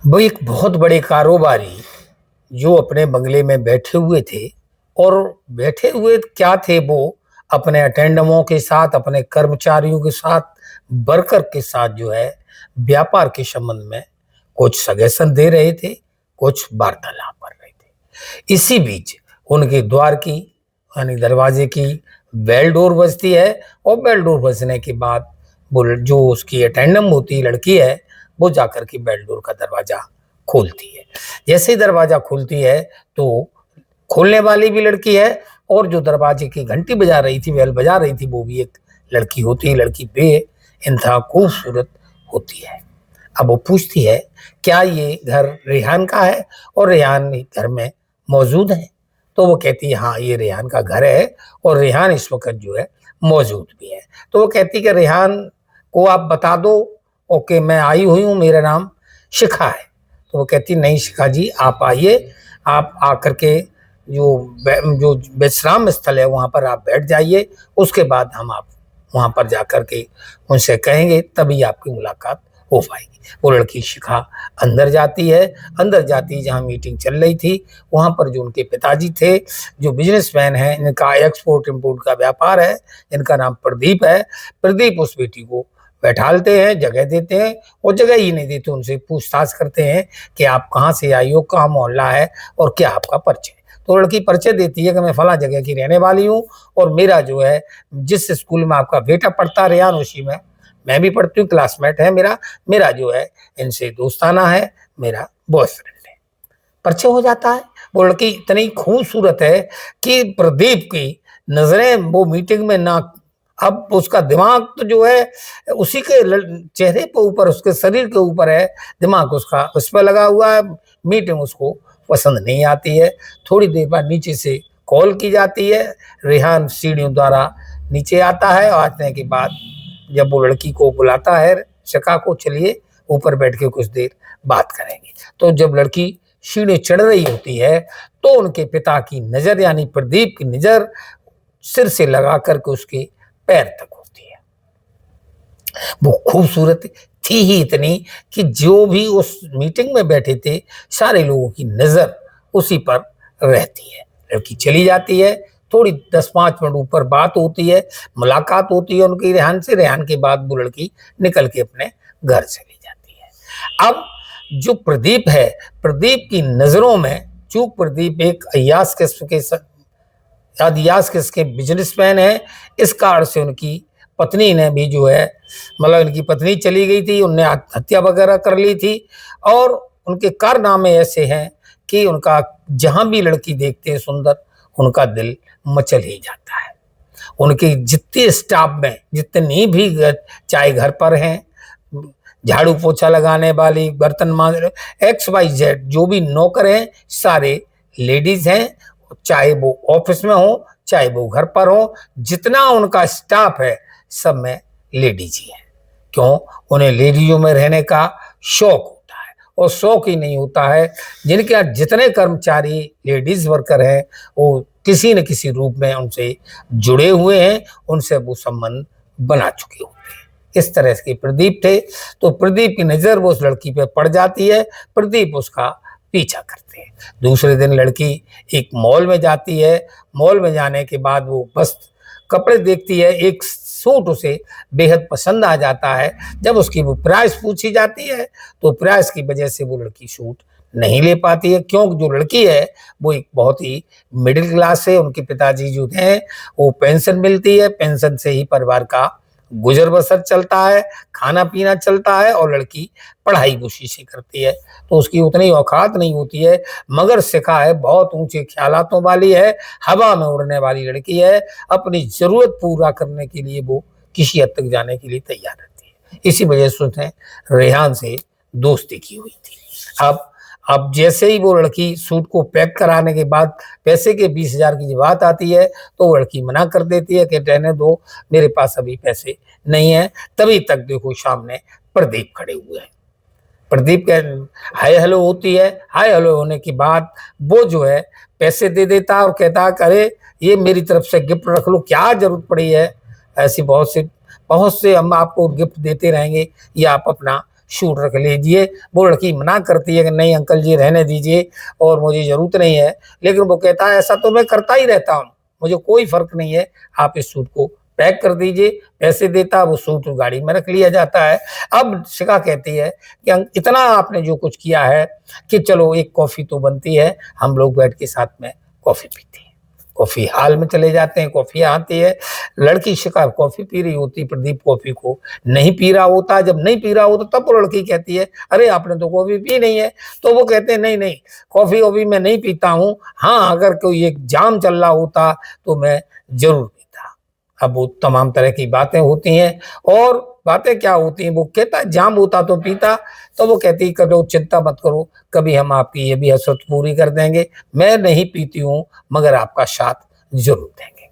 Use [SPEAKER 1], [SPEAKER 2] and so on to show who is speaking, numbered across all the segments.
[SPEAKER 1] वो एक बहुत बड़े कारोबारी जो अपने बंगले में बैठे हुए थे और बैठे हुए क्या थे वो अपने अटेंडमों के साथ, अपने कर्मचारियों के साथ, वर्कर के साथ जो है व्यापार के संबंध में कुछ सजेशन दे रहे थे, कुछ वार्तालाप कर रहे थे। इसी बीच उनके द्वार की यानी दरवाजे की बेल डोर बजती है और बेल डोर बजने के बाद वो जो उसकी अटेंडम होती लड़की है वो जाकर के बेल डोर का दरवाजा खोलती है। जैसे ही दरवाजा खुलती है तो खोलने वाली भी लड़की है और जो दरवाजे की घंटी बजा रही थी, बेल बजा रही थी, वो भी एक लड़की होती है। लड़की बेइंतहा खूबसूरत होती है। अब वो पूछती है क्या ये घर रेहान का है और रेहान घर में मौजूद है? तो वो कहती है हाँ ये रेहान का घर है और रेहान इस वक्त जो है मौजूद भी है। तो वो कहती है कि रेहान को आप बता दो ओके मैं आई हुई हूँ, मेरा नाम शिखा है। तो वो कहती नहीं शिखा जी आप आइए, आप आकर के जो विश्राम स्थल है वहाँ पर आप बैठ जाइए, उसके बाद हम आप वहाँ पर जाकर के उनसे कहेंगे तभी आपकी मुलाकात हो पाएगी। वो लड़की शिखा अंदर जाती है। अंदर जाती जहाँ मीटिंग चल रही थी वहाँ पर जो उनके पिताजी थे, जो बिजनेसमैन हैं, इनका एक्सपोर्ट इम्पोर्ट का व्यापार है, इनका नाम प्रदीप है। प्रदीप उस बेटी को बैठालते हैं, जगह देते हैं और जगह ही नहीं देते, उनसे पूछताछ करते हैं कि आप कहाँ से आई हो, कहाँ मोहल्ला है और क्या आपका परिचय। तो लड़की परिचय देती है कि मैं फला जगह की रहने वाली हूँ और मेरा जो है जिस स्कूल में आपका बेटा पढ़ता रेहान उसी में मैं भी पढ़ती हूँ, क्लासमेट है मेरा, मेरा जो है इनसे दोस्ताना है, मेरा बॉयफ्रेंड है। परिचय हो जाता है। वो लड़की इतनी खूबसूरत है कि प्रदीप की नजरें वो मीटिंग में ना, अब उसका दिमाग तो जो है उसी के चेहरे पे ऊपर, उसके शरीर के ऊपर है, दिमाग उसका उस पर लगा हुआ है। मीटिंग उसको पसंद नहीं आती है। थोड़ी देर बाद नीचे से कॉल की जाती है। रेहान सीढ़ियों द्वारा नीचे आता है और आने के बाद जब वो लड़की को बुलाता है शिखा को, चलिए ऊपर बैठ के कुछ देर बात करेंगे। तो जब लड़की सीढ़ी चढ़ रही होती है तो उनके पिता की नजर यानी प्रदीप की नजर सिर से लगा करके उसके पैर तक होती है। वो खूबसूरत थी ही इतनी कि जो भी उस मीटिंग में बैठे थे सारे लोगों की नजर उसी पर रहती है। लड़की चली जाती है। थोड़ी 10-5 मिनट ऊपर बात होती है, मुलाकात होती है उनकी रेहान से। रेहान के बाद वो लड़की निकल के अपने घर चली जाती है। अब जो प्रदीप है, प्रदीप की नजरों में, चूंकि प्रदीप एक अय्यास किस्म के अदियास किसके बिजनेसमैन है, इस कारण से उनकी पत्नी ने भी जो है मतलब इनकी पत्नी चली गई थी, उनने हत्या वगैरह कर ली थी और उनके कारनामे ऐसे हैं कि उनका जहां भी लड़की देखते हैं सुंदर, उनका दिल मचल ही जाता है। उनके जितने स्टाफ में जितनी भी चाहे घर पर हैं, झाड़ू पोछा लगाने वाली, बर्तन मांज XYZ जो भी नौकर हैं सारे लेडीज हैं, चाहे वो ऑफिस में हो चाहे वो घर पर हो, जितना उनका स्टाफ है सब में लेडीज ही है। क्यों? उन्हें लेडीजों में रहने का शौक होता है और शौक ही नहीं होता है। जिनके यहाँ जितने कर्मचारी लेडीज वर्कर हैं वो किसी न किसी रूप में उनसे जुड़े हुए हैं, उनसे वो संबंध बना चुके होते हैं। इस तरह के प्रदीप थे। तो प्रदीप की नजर वो उस लड़की पे पड़ जाती है। प्रदीप उसका पीछा करते हैं। दूसरे दिन लड़की एक मॉल में जाती है। मॉल में जाने के बाद वो बस कपड़े देखती है, एक सूट उसे बेहद पसंद आ जाता है। जब उसकी वो प्राइस पूछी जाती है तो प्राइस की वजह से वो लड़की सूट नहीं ले पाती है, क्योंकि जो लड़की है वो एक बहुत ही मिडिल क्लास है। उनके पिताजी जो हैं वो पेंशन मिलती है, पेंशन से ही परिवार का गुजर बसर चलता है, खाना पीना चलता है और लड़की पढ़ाई उसी से करती है। तो उसकी उतनी औकात नहीं होती है, मगर शिखा है बहुत ऊंचे ख्यालातों वाली है, हवा में उड़ने वाली लड़की है। अपनी जरूरत पूरा करने के लिए वो किसी हद तक जाने के लिए तैयार रहती है। इसी वजह से उसने रेहान से दोस्ती की हुई थी। अब जैसे ही वो लड़की सूट को पैक कराने के बाद पैसे के 20,000 की बात आती है तो वो लड़की मना कर देती है कि रहने दो, मेरे पास अभी पैसे नहीं है। तभी तक देखो सामने प्रदीप खड़े हुए हैं। प्रदीप के हाय हेलो होती है। हाय हेलो होने के बाद वो जो है पैसे दे देता है और कहता है अरे ये मेरी तरफ से गिफ्ट रख लो, क्या जरूरत पड़ी है, ऐसी बहुत से हम आपको गिफ्ट देते रहेंगे, ये आप अपना सूट रख लीजिए। वो लड़की मना करती है कि नहीं अंकल जी रहने दीजिए और मुझे ज़रूरत नहीं है, लेकिन वो कहता है ऐसा तो मैं करता ही रहता हूँ, मुझे कोई फ़र्क नहीं है, आप इस सूट को पैक कर दीजिए। पैसे देता, वो सूट गाड़ी में रख लिया जाता है। अब शिखा कहती है कि इतना आपने जो कुछ किया है कि चलो एक कॉफ़ी तो बनती है, हम लोग बैठ के साथ में कॉफ़ी पीते हैं। कॉफ़ी हॉल में चले जाते हैं, कॉफ़ी आती है, लड़की शिखा कॉफ़ी पी रही होती, प्रदीप कॉफ़ी को नहीं पी रहा होता। जब नहीं पी रहा होता तब वो लड़की कहती है अरे आपने तो कॉफ़ी पी नहीं है। तो वो कहते हैं नहीं नहीं कॉफ़ी वॉफ़ी मैं नहीं पीता हूँ, हाँ अगर कोई एक जाम चल रहा होता तो मैं जरूर पीता। अब वो तमाम तरह की बातें होती हैं, और बातें क्या होती हैं, वो कहता जाम होता तो पीता। तो वो कहती करो चिंता मत करो, कभी हम आपकी ये भी हसरत पूरी कर देंगे, मैं नहीं पीती हूँ मगर आपका साथ जरूर देंगे।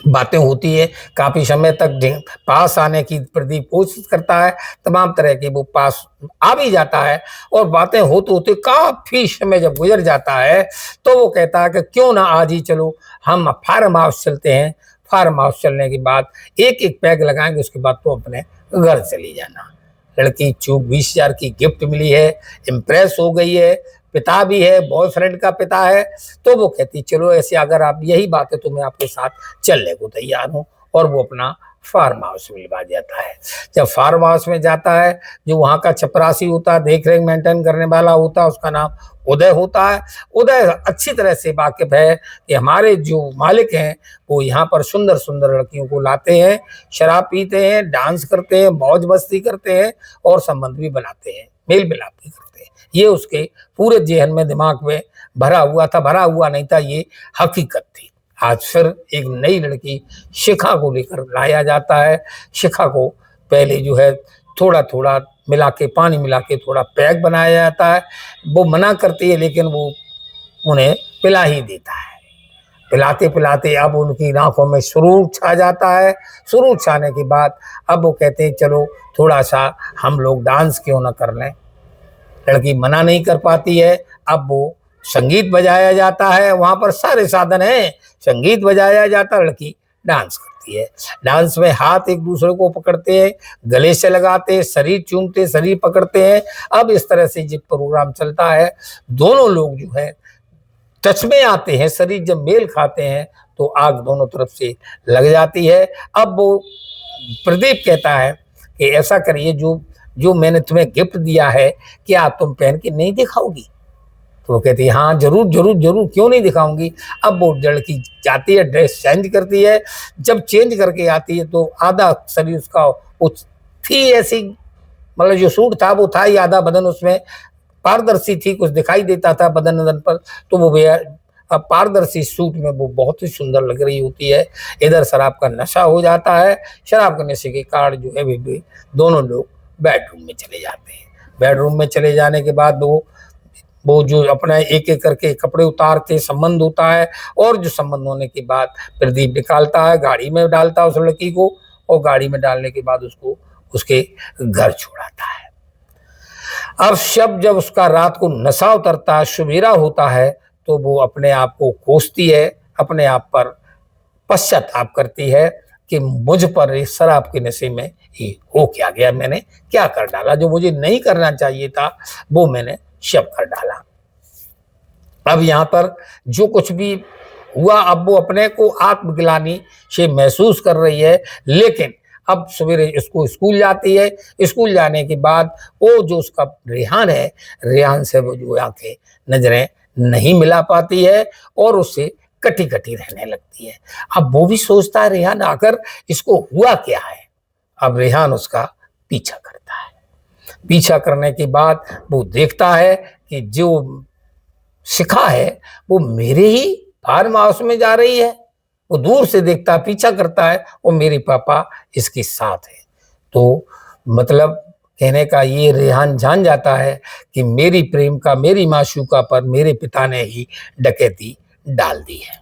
[SPEAKER 1] बातें होती है, काफी समय तक पास आने की प्रदीप कोशिश करता है, तमाम तरह की वो पास आ भी जाता है, और बातें होते होते काफी समय जब गुजर जाता है तो वो कहता है कि क्यों ना आज ही चलो हम फार्म हाउस चलते हैं। फार्म हाउस चलने के बाद एक एक पैग लगाएंगे, उसके बाद तो अपने घर चली जाना। लड़की चूक 20,000 की गिफ्ट मिली है, इम्प्रेस हो गई है, पिता भी है, बॉयफ्रेंड का पिता है। तो वो कहती चलो ऐसे अगर आप यही बात है तो मैं आपके साथ चलने को तैयार हूँ, और वो अपना फार्म हाउस में लिवा जाता है। जब फार्म हाउस में जाता है, जो वहाँ का चपरासी होता है, देख रेख मेंटेन करने वाला होता है, उसका नाम उदय होता है। उदय अच्छी तरह से वाकिफ है कि हमारे जो मालिक हैं वो यहाँ पर सुंदर सुंदर लड़कियों को लाते हैं, शराब पीते हैं, डांस करते हैं, मौज मस्ती करते हैं और संबंध भी बनाते हैं, मेल मिलाप भी करते हैं। ये उसके पूरे जेहन में दिमाग में भरा हुआ था, भरा हुआ नहीं था, ये हकीकत थी। आज फिर एक नई लड़की शिखा को लेकर लाया जाता है। शिखा को पहले जो है थोड़ा थोड़ा मिला के, पानी मिला के थोड़ा पैक बनाया जाता है। वो मना करती है लेकिन वो उन्हें पिला ही देता है। पिलाते पिलाते अब उनकी आंखों में सुरूर छा जाता है। सुरूर छाने के बाद अब वो कहते हैं चलो थोड़ा सा हम लोग डांस क्यों ना कर लें। लड़की मना नहीं कर पाती है। अब वो संगीत बजाया जाता है, वहां पर सारे साधन हैं, संगीत बजाया जाता, लड़की डांस करती है। डांस में हाथ एक दूसरे को पकड़ते हैं, गले से लगाते हैं, शरीर चूमते, शरीर पकड़ते हैं। अब इस तरह से जब प्रोग्राम चलता है, दोनों लोग जो है टच में आते हैं, शरीर जब मेल खाते हैं तो आग दोनों तरफ से लग जाती है। अब वो प्रदीप कहता है कि ऐसा करिए, जो जो मैंने तुम्हें गिफ्ट दिया है क्या तुम पहन के नहीं दिखाओगी। तो वो कहती है हाँ जरूर जरूर जरूर, क्यों नहीं दिखाऊंगी। अब वो लड़की जाती है, ड्रेस चेंज करती है। जब चेंज करके आती है तो आधा शरीर उसका थी ऐसी, मतलब जो सूट था वो था ही, आधा बदन उसमें पारदर्शी थी, कुछ दिखाई देता था बदन बदन पर। तो वो अब पारदर्शी सूट में वो बहुत ही सुंदर लग रही होती है। इधर शराब का नशा हो जाता है। शराब के नशे के कारण जो है भी दोनों लोग बेडरूम में चले जाते हैं। बेडरूम में चले जाने के बाद वो जो अपना एक एक करके कपड़े उतार के संबंध होता है, और जो संबंध होने के बाद प्रदीप निकालता है, गाड़ी में डालता है उस लड़की को, और गाड़ी में डालने के बाद उसको उसके घर छोड़ाता है। अब जब उसका रात को नशा उतरता है, सवेरा होता है, तो वो अपने आप को कोसती है, अपने आप पर पश्चाताप करती है कि मुझ पर इस शराब के नशे में ही हो क्या गया, मैंने क्या कर डाला, जो मुझे नहीं करना चाहिए था वो मैंने सब कर डाला। अब यहाँ पर जो कुछ भी हुआ, अब वो अपने को आत्मग्लानि से महसूस कर रही है। लेकिन अब सवेरे इसको स्कूल जाती है। स्कूल जाने के बाद वो जो उसका रेहान है, रेहान से वो जो आंखें नजरें नहीं मिला पाती है और उससे कटी कटी रहने लगती है। अब वो भी सोचता है रेहान आकर इसको हुआ क्या है। अब रेहान उसका पीछा करता है। पीछा करने के बाद वो देखता है कि जो शिखा है वो मेरे ही फार्म हाउस में जा रही है। वो दूर से देखता, पीछा करता है, वो मेरे पापा इसके साथ है। तो मतलब कहने का ये रेहान जान जाता है कि मेरी प्रेम का, मेरी माशूका पर मेरे पिता ने ही डकैती डाल दी है।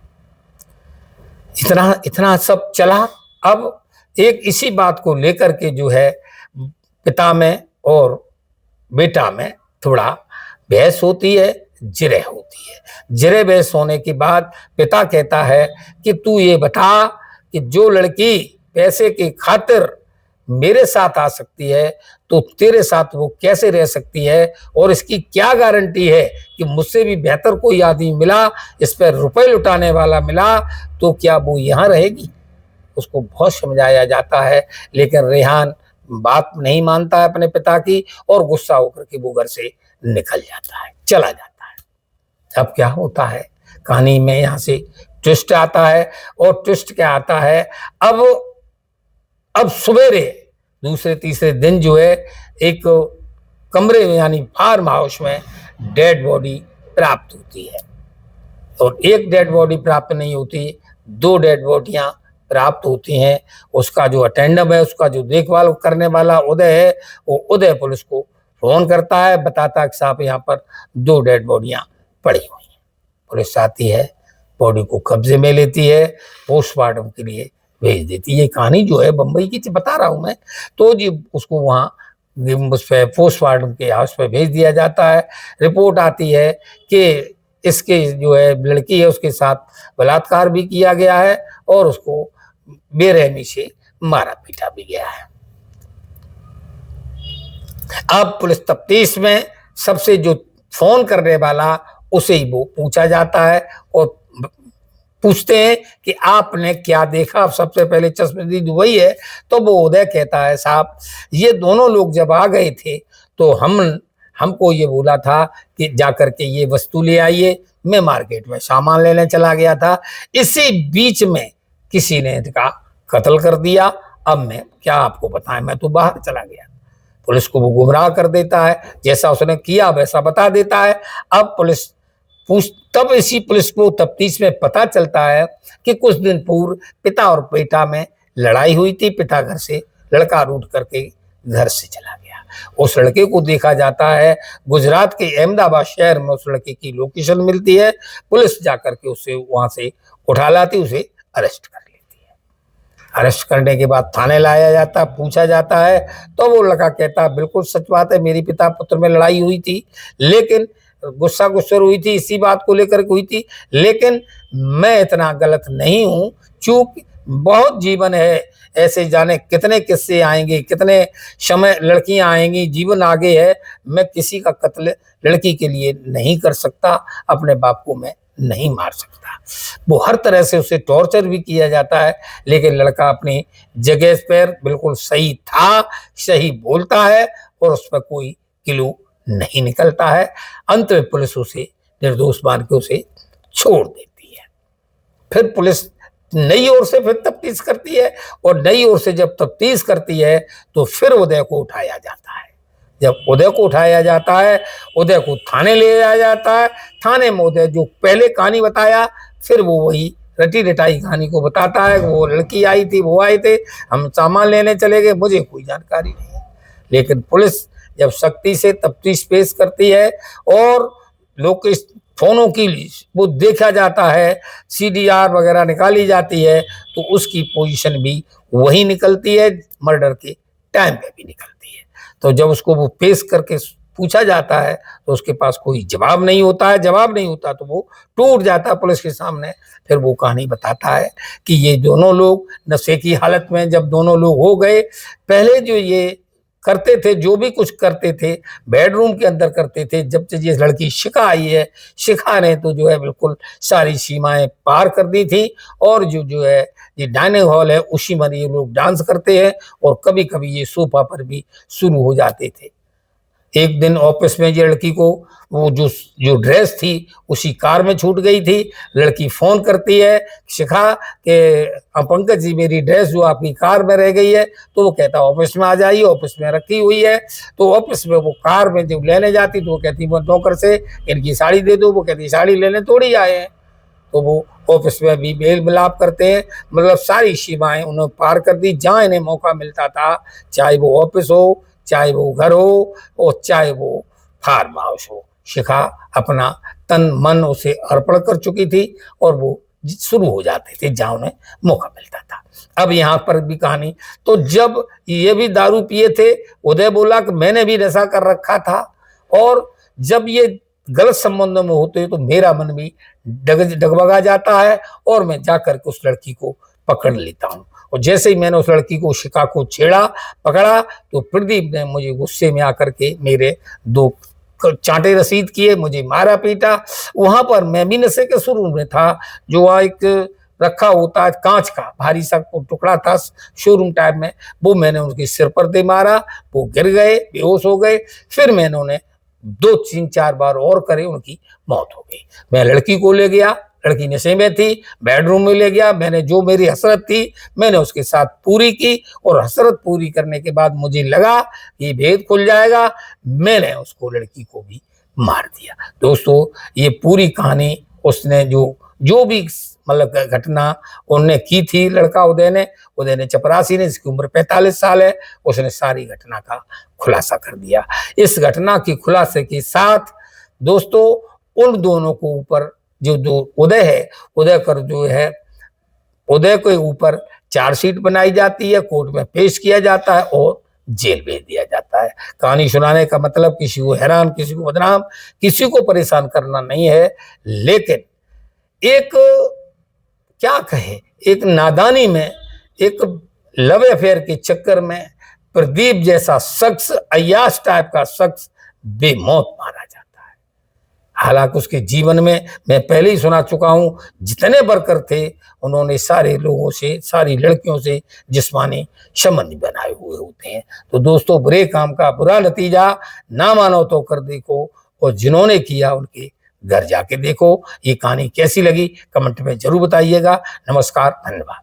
[SPEAKER 1] इतना इतना सब चला। अब एक इसी बात को लेकर के जो है पिता में और बेटा में थोड़ा बहस होती है, जिरह होती है। जिरह बहस होने के बाद पिता कहता है कि तू ये बता कि जो लड़की पैसे की खातिर मेरे साथ आ सकती है तो तेरे साथ वो कैसे रह सकती है, और इसकी क्या गारंटी है कि मुझसे भी बेहतर कोई आदमी मिला, इस पर रुपए लुटाने वाला मिला, तो क्या वो यहाँ रहेगी। उसको बहुत समझाया जाता है, लेकिन रेहान बात नहीं मानता है अपने पिता की, और गुस्सा होकर के वो घर से निकल जाता है, चला जाता है। अब क्या होता है कहानी में, यहाँ से ट्विस्ट आता है, और ट्विस्ट क्या आता है, अब सवेरे दूसरे तीसरे दिन जो है एक कमरे में यानी फार्म हाउस में डेड बॉडी प्राप्त होती है, और एक डेड बॉडी प्राप्त नहीं होती, 2 डेड बॉडियां प्राप्त होती हैं। उसका जो अटेंडम है, उसका जो देखभाल करने वाला उदय है, वो उदय पुलिस को फोन करता है, बताता है कि साहब यहाँ पर 2 डेड बॉडियां पड़ी हुई हैं। पुलिस आती है, बॉडी को कब्जे में लेती है, पोस्टमार्टम के लिए भेज देती है। ये कहानी जो है बम्बई की बता रहा हूं मैं, तो जी उसको वहाँ उस पर पोस्टमार्टम के हाउस पे भेज दिया जाता है। रिपोर्ट आती है कि इसके जो है लड़की है उसके साथ बलात्कार भी किया गया है, और उसको बेरहमी से मारा पीटा भी गया है। अब पुलिस तफ्तीश में सबसे जो फोन करने वाला उसे ही वो पूछा जाता है, और पूछते हैं कि आपने क्या देखा। अब सबसे पहले चश्मदीद वही है, तो वो उदय कहता है साहब ये दोनों लोग जब आ गए थे तो हमको ये बोला था कि जाकर के ये वस्तु ले आइए, मैं मार्केट में सामान लेने चला गया था, इसी बीच में किसी ने इनका कत्ल कर दिया। अब मैं क्या आपको बताएं, मैं तो बाहर चला गया। पुलिस को वो गुमराह कर देता है, जैसा उसने किया वैसा बता देता है। अब तब इसी पुलिस को तफ्तीश में पता चलता है कि कुछ दिन पूर्व पिता और बेटा में लड़ाई हुई थी। पिता घर से लड़का रूठ करके घर से चला गया। उस लड़के को देखा जाता है, गुजरात के अहमदाबाद शहर में उस लड़के की लोकेशन मिलती है। पुलिस जाकर के उसे वहां से उठा लाती, उसे अरेस्ट कर लेती है। अरेस्ट करने के बाद थाने लाया जाता, पूछा जाता है, तो वो लड़का कहता है बिल्कुल सच बात है, मेरी पिता पुत्र में लड़ाई हुई थी, लेकिन गुस्सा हुई थी, इसी बात को लेकर हुई थी, लेकिन मैं इतना गलत नहीं हूं। चूक बहुत जीवन है, ऐसे जाने कितने किस्से आएंगे, कितने समय लड़कियां आएंगी, जीवन आगे है। मैं किसी का कत्ल लड़की के लिए नहीं कर सकता, अपने बाप को मैं नहीं मार सकता। वो हर तरह से उसे टॉर्चर भी किया जाता है, लेकिन लड़का अपनी जगह पर बिल्कुल सही था, सही बोलता है, और उस पर कोई किलू नहीं निकलता है। अंत में पुलिस उसे निर्दोष मान के उसे छोड़ देती है। फिर पुलिस नई ओर से फिर तफ्तीश करती है, और नई ओर से जब तफ्तीश करती है तो फिर उदय को उठाया जाता है। जब उदय को उठाया जाता है, उदय को थाने ले जाया जाता है। थाने में उदय जो पहले कहानी बताया, फिर वो वही रटी रटाई कहानी को बताता है। वो लड़की आई थी, वो आए थे, हम सामान लेने चले गए, मुझे कोई जानकारी नहीं है। लेकिन पुलिस जब सख्ती से तफ्तीश पेश करती है, और लोग इस फोनों की वो देखा जाता है, CDR वगैरह निकाली जाती है, तो उसकी पोजीशन भी वही निकलती है, मर्डर के टाइम पे भी निकलती है। तो जब उसको वो पेश करके पूछा जाता है तो उसके पास कोई जवाब नहीं होता है। जवाब नहीं होता तो वो टूट जाता है पुलिस के सामने। फिर वो कहानी बताता है कि ये दोनों लोग नशे की हालत में जब दोनों लोग हो गए, पहले जो ये करते थे, जो भी कुछ करते थे बेडरूम के अंदर करते थे। जब से ये लड़की शिखा आई है, शिखा ने तो जो है बिल्कुल सारी सीमाएं पार कर दी थी, और जो है ये डाइनिंग हॉल है उसी में ये लोग डांस करते हैं, और कभी कभी ये सोफा पर भी शुरू हो जाते थे। एक दिन ऑफिस में ये लड़की को वो जो ड्रेस थी उसी कार में छूट गई थी। लड़की फोन करती है शिखा के पंकज जी मेरी ड्रेस जो आपकी कार में रह गई है, तो वो कहता ऑफिस में आ जाइए, ऑफिस में रखी हुई है। तो ऑफिस में वो कार में जब लेने जाती तो वो कहती वो नौकर से इनकी साड़ी दे दो, वो कहती साड़ी लेने थोड़ी आए हैं। तो वो ऑफिस में भी मेल मिलाप करते हैं, मतलब सारी सीमाएं उन्होंने पार कर दी। जहाँ इन्हें मौका मिलता था, चाहे वो ऑफिस हो, चाहे वो घर हो, और चाहे वो फार्म हाउस हो, शिखा अपना तन मन उसे अर्पण कर चुकी थी, और वो शुरू हो जाते थे जहाँ उन्हें मौका मिलता था। अब यहाँ पर भी कहानी, तो जब ये भी दारू पिए थे, उदय बोला कि मैंने भी नशा कर रखा था, और जब ये गलत संबंधों में होते हैं तो मेरा मन भी डगमगा जाता है, और मैं जाकर के उस लड़की को पकड़ लेता हूँ। और जैसे ही मैंने उस लड़की को शिखा को छेड़ा पकड़ा तो प्रदीप ने मुझे गुस्से में आकर के मेरे 2 चांटे रसीद किए, मुझे मारा पीटा। वहां पर मैं भी नशे के शुरू में था। जो एक रखा होता है कांच का भारी सा टुकड़ा था शोरूम टाइप में, वो मैंने उनके सिर पर दे मारा, वो गिर गए, बेहोश हो गए। फिर मैंने उन्हें 2-3-4 बार और करे, उनकी मौत हो गई। मैं लड़की को ले गया, लड़की नशे में थी, बेडरूम में ले गया। मैंने जो मेरी हसरत थी मैंने उसके साथ पूरी की, और हसरत पूरी करने के बाद मुझे लगा ये भेद खुल जाएगा, मैंने उसको लड़की को भी मार दिया। दोस्तों, ये पूरी कहानी उसने जो भी मतलब घटना उन्होंने की थी, लड़का उदय ने चपरासी ने, जिसकी उम्र 45 साल है, उसने सारी घटना का खुलासा कर दिया। इस घटना की खुलासे के साथ दोस्तों उन दोनों को ऊपर जो उदय है, उदय के ऊपर चार्जशीट बनाई जाती है, कोर्ट में पेश किया जाता है और जेल भेज दिया जाता है। कहानी सुनाने का मतलब किसी को हैरान, किसी को बदनाम, किसी को परेशान करना नहीं है, लेकिन एक क्या कहे, एक नादानी में, एक लव अफेयर के चक्कर में प्रदीप जैसा शख्स, अय्याश टाइप का शख्स बेमौत मारा जाता है। हालांकि उसके जीवन में मैं पहले ही सुना चुका हूं, जितने वर्कर थे उन्होंने सारे लोगों से, सारी लड़कियों से जिस्मानी संबंध बनाए हुए होते हैं। तो दोस्तों, बुरे काम का बुरा नतीजा ना मानो तो कर देखो, और जिन्होंने किया उनके घर जाके देखो। ये कहानी कैसी लगी कमेंट में जरूर बताइएगा। नमस्कार, धन्यवाद।